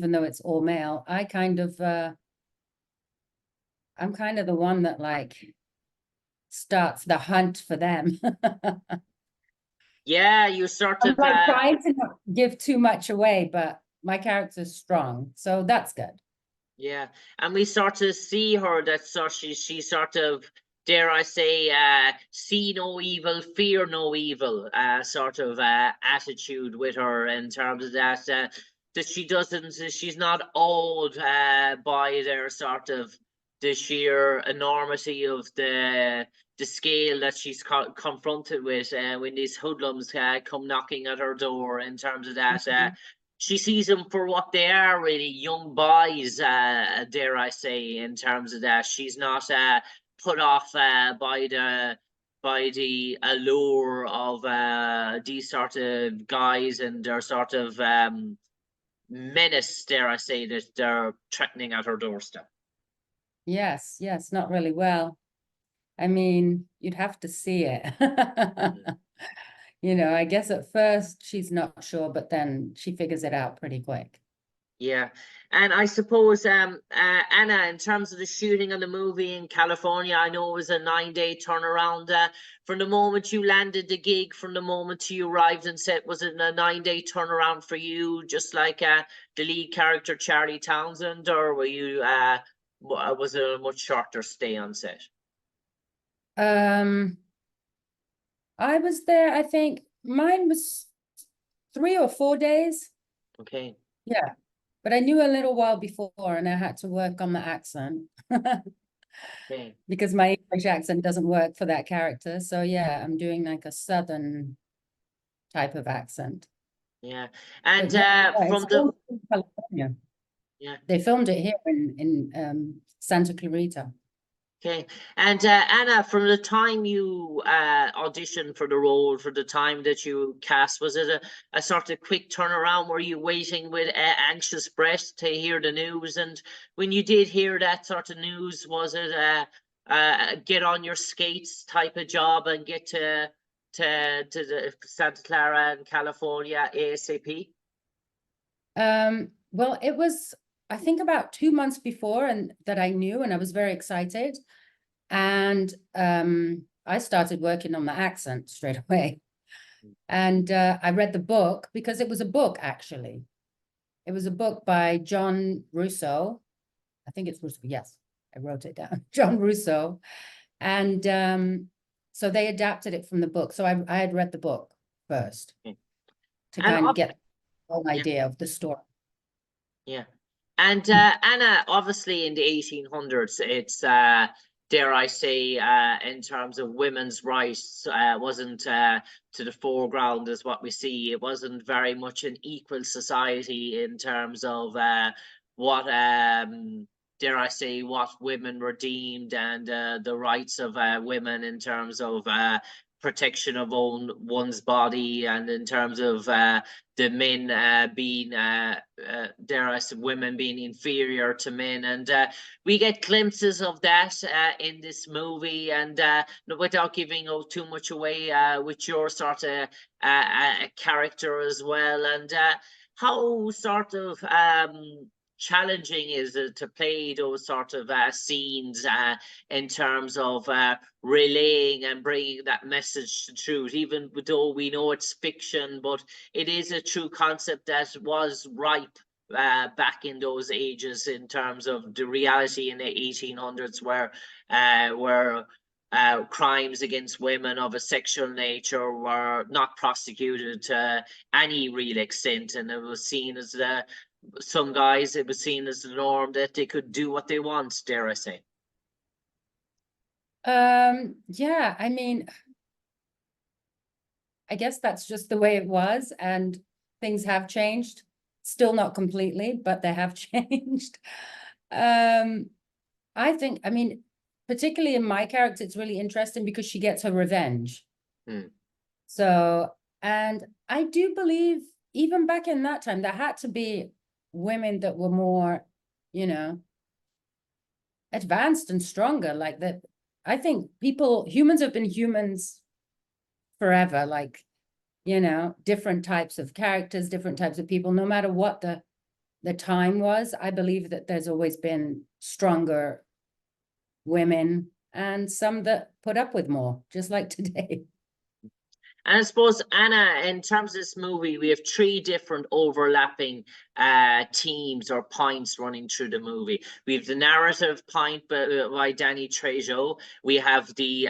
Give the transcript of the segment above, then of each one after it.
though it's all male, I'm kind of the one that like starts the hunt for them. Yeah, you sort I'm of like trying to not give too much away, but my character's strong, so that's good. yeah, and we sort of see her that she sort of, dare I say, see no evil, fear no evil, sort of attitude with her, in terms of that she doesn't, she's not awed by their sort of the sheer enormity of the scale that she's confronted with when these hoodlums come knocking at her door, in terms of that. She sees them for what they are, really, young boys, dare I say, in terms of that. She's not put off by the allure of these sort of guys and their sort of menace, dare I say, that they're threatening at her doorstep. Yes, not really well. I mean, you'd have to see it. You know, I guess at first she's not sure, but then she figures it out pretty quick. Yeah, and I suppose, Anna, in terms of the shooting of the movie in California, I know it was a 9-day turnaround. From the moment you landed the gig, from the moment you arrived and set, was it a 9-day turnaround for you, just like the lead character Charlie Townsend, or were you was it a much shorter stay on set? I was there, I think mine was 3 or 4 days. Okay. Yeah, but I knew a little while before and I had to work on the accent Okay. because my English accent doesn't work for that character. So yeah, I'm doing like a Southern type of accent. Yeah, and But yeah, from it's the filmed in California. yeah. They filmed it here in Santa Clarita. Okay, and Anna, from the time you auditioned for the role, for the time that you cast, was it a sort of quick turnaround? Were you waiting with anxious breath to hear the news? And when you did hear that sort of news, was it a get on your skates type of job and get to the Santa Clara and California ASAP? Well, it was, I think, about 2 months before and that I knew, and I was very excited. And I started working on the accent straight away. And I read the book because it was a book, actually. It was a book by John Russo. I think it's Russo. Yes, I wrote it down. John Russo. And so they adapted it from the book. So I had read the book first Okay. to And kind of get an yeah. idea of the story. Yeah. And Anna, obviously in the 1800s, it's dare I say, in terms of women's rights, wasn't to the foreground as what we see. It wasn't very much an equal society in terms of what dare I say, what women were deemed, and the rights of women in terms of protection of one's body, and in terms of the men being, dare I say, women being inferior to men. And we get glimpses of that in this movie. And without giving too much away, with your sort of character as well. And how sort of challenging is it to play those sort of scenes in terms of relaying and bringing that message to truth, even though we know it's fiction, but it is a true concept that was ripe back in those ages, in terms of the reality in the 1800s, where crimes against women of a sexual nature were not prosecuted to any real extent, and it was seen as some guys, it was seen as the norm that they could do what they want, dare I say. Yeah, I mean, I guess that's just the way it was, and things have changed. Still not completely, but they have changed. I think, I mean, particularly in my character, it's really interesting because she gets her revenge. So, and I do believe even back in that time, there had to be women that were more, you know, advanced and stronger. Like that, I think humans have been humans forever. Like, you know, different types of characters, different types of people, no matter what the the time was. I believe that there's always been stronger women and some that put up with more, just like today. And I suppose, Anna, in terms of this movie, we have three different overlapping themes or points running through the movie. We have the narrative point by Danny Trejo. We have the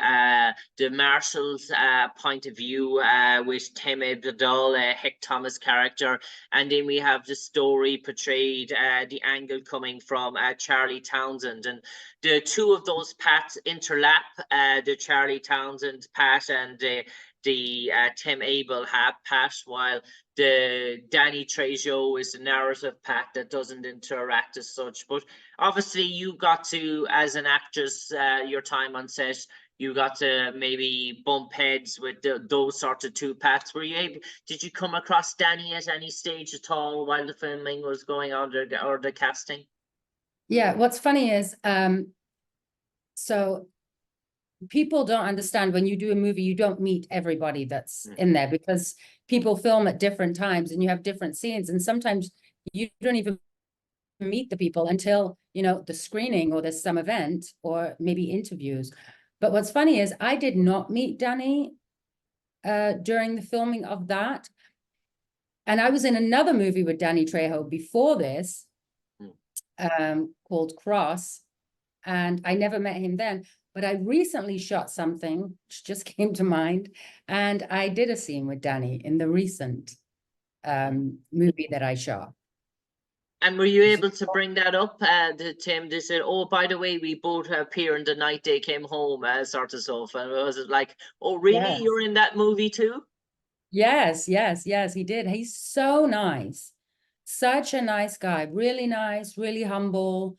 Marshall's point of view with Tim Abdul, Hick Thomas character, and then we have the story portrayed, the angle coming from Charlie Townsend, and the two of those paths interlap. The Charlie Townsend path and the Tim Abel path, while the Danny Trejo is the narrative path that doesn't interact as such. But obviously, you got to, as an actress, your time on set, you got to maybe bump heads with those sorts of two paths. Were you able? Did you come across Danny at any stage at all while the filming was going on, or the casting? Yeah, what's funny is, so people don't understand when you do a movie, you don't meet everybody that's in there, because people film at different times and you have different scenes. And sometimes you don't even meet the people until, you know, the screening or there's some event or maybe interviews. But what's funny is I did not meet Danny during the filming of that. And I was in another movie with Danny Trejo before this, called Cross. And I never met him then. But I recently shot something which just came to mind, and I did a scene with Danny in the recent movie that I shot. And were you able to bring that up to Tim? They said, "Oh, by the way, we both appear in the night they came home," sort of stuff. And was it like, "Oh, really? Yes. You're in that movie too?" Yes, he did. He's so nice, such a nice guy, really nice, really humble,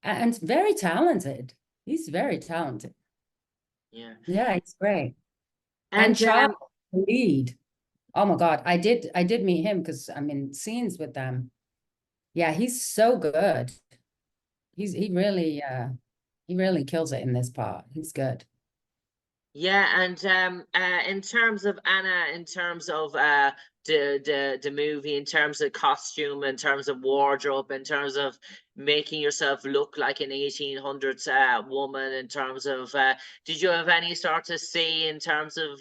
and very talented. He's very talented. Yeah, he's great. And and Charles, the lead. Oh my God, I did meet him because I'm in scenes with them. Yeah, he's so good. He really kills it in this part. He's good. yeah, and in terms of Anna, in terms of the movie, in terms of costume, in terms of wardrobe, in terms of making yourself look like an 1800s woman, in terms of did you have any sort of say in terms of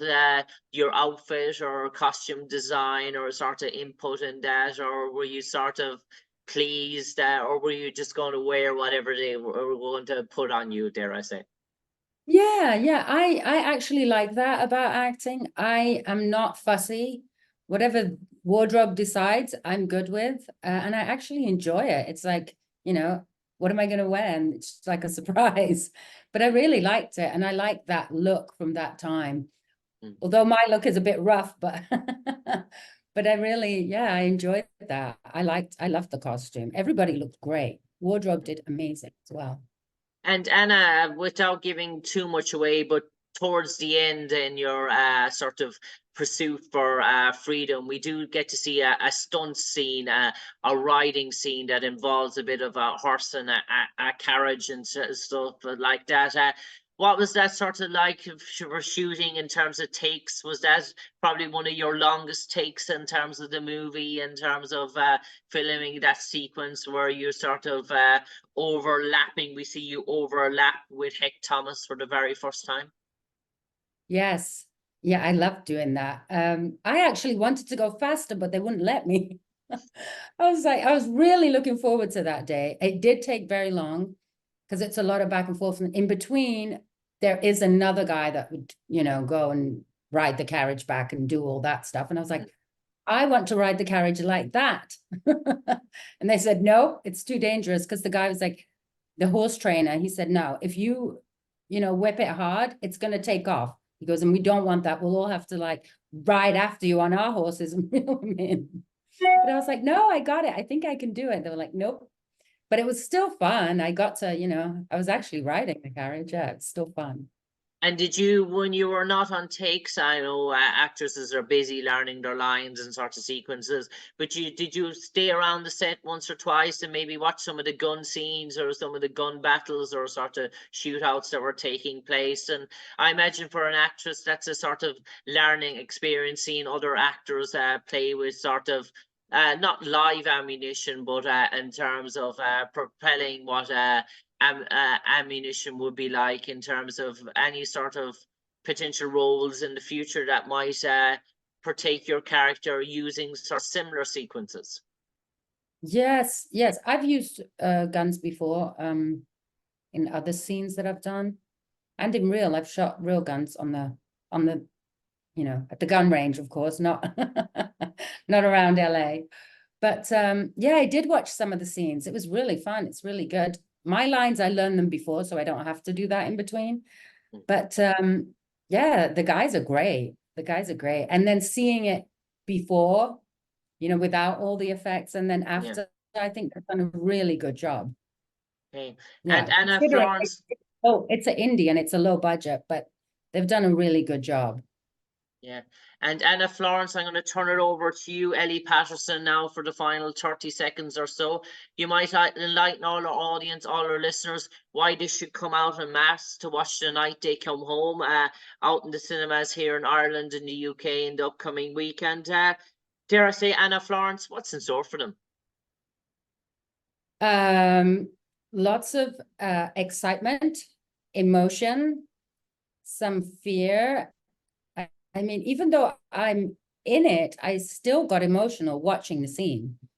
your outfit or costume design or sort of input in that, or were you sort of pleased, or were you just going to wear whatever they were going to put on you, dare I say? Yeah. I actually like that about acting. I am not fussy. Whatever wardrobe decides, I'm good with. And I actually enjoy it. It's like, you know, what am I going to wear? And it's like a surprise. But I really liked it. And I like that look from that time. Although my look is a bit rough, but but I really, I enjoyed that. I loved the costume. Everybody looked great. Wardrobe did amazing as well. And Anna, without giving too much away, but towards the end in your sort of pursuit for freedom, we do get to see a stunt scene, a riding scene that involves a bit of a horse and a carriage and stuff like that. What was that sort of like for shooting in terms of takes? Was that probably one of your longest takes in terms of the movie, in terms of filming that sequence where you're sort of overlapping? We see you overlap with Hick Thomas for the very first time. Yes. Yeah, I love doing that. I actually wanted to go faster, but they wouldn't let me. I was really looking forward to that day. It did take very long because it's a lot of back and forth. And in between, there is another guy that would, you know, go and ride the carriage back and do all that stuff. And I was like, I want to ride the carriage like that. And they said, no, it's too dangerous, because the guy was like, the horse trainer, he said, no, if you know, whip it hard, it's going to take off. He goes, and we don't want that. We'll all have to like ride after you on our horses and reel them in. But I was like, no, I got it. I think I can do it. They were like, nope. But it was still fun. I got to, you know, I was actually riding the carriage. Yeah, it's still fun. And did you, when you were not on takes, I know actresses are busy learning their lines and sort of sequences, but did you stay around the set once or twice and maybe watch some of the gun scenes or some of the gun battles or sort of shootouts that were taking place? And I imagine for an actress, that's a sort of learning experience, seeing other actors play with sort of not live ammunition, but in terms of propelling what ammunition would be like, in terms of any sort of potential roles in the future that might partake your character using sort of similar sequences? Yes, yes, I've used guns before in other scenes that I've done, and in real. I've shot real guns on the you know, at the gun range, of course, not not around LA. But yeah, I did watch some of the scenes. It was really fun. It's really good. My lines, I learned them before, so I don't have to do that in between. But yeah, the guys are great. The guys are great. And then seeing it before, you know, without all the effects, and then after, I think they've done a really good job. Okay. Yeah. And Anna Considering Florence. oh, it's an indie and it's a low budget, but they've done a really good job. Yeah. And Anna Florence, I'm going to turn it over to you, Ellie Patterson, now for the final 30 seconds or so. You might enlighten all our audience, all our listeners, why they should come out en masse to watch The Night They Come Home out in the cinemas here in Ireland and the UK in the upcoming weekend. Dare I say, Anna Florence, what's in store for them? Lots of excitement, emotion, some fear. I mean, even though I'm in it, I still got emotional watching the scene.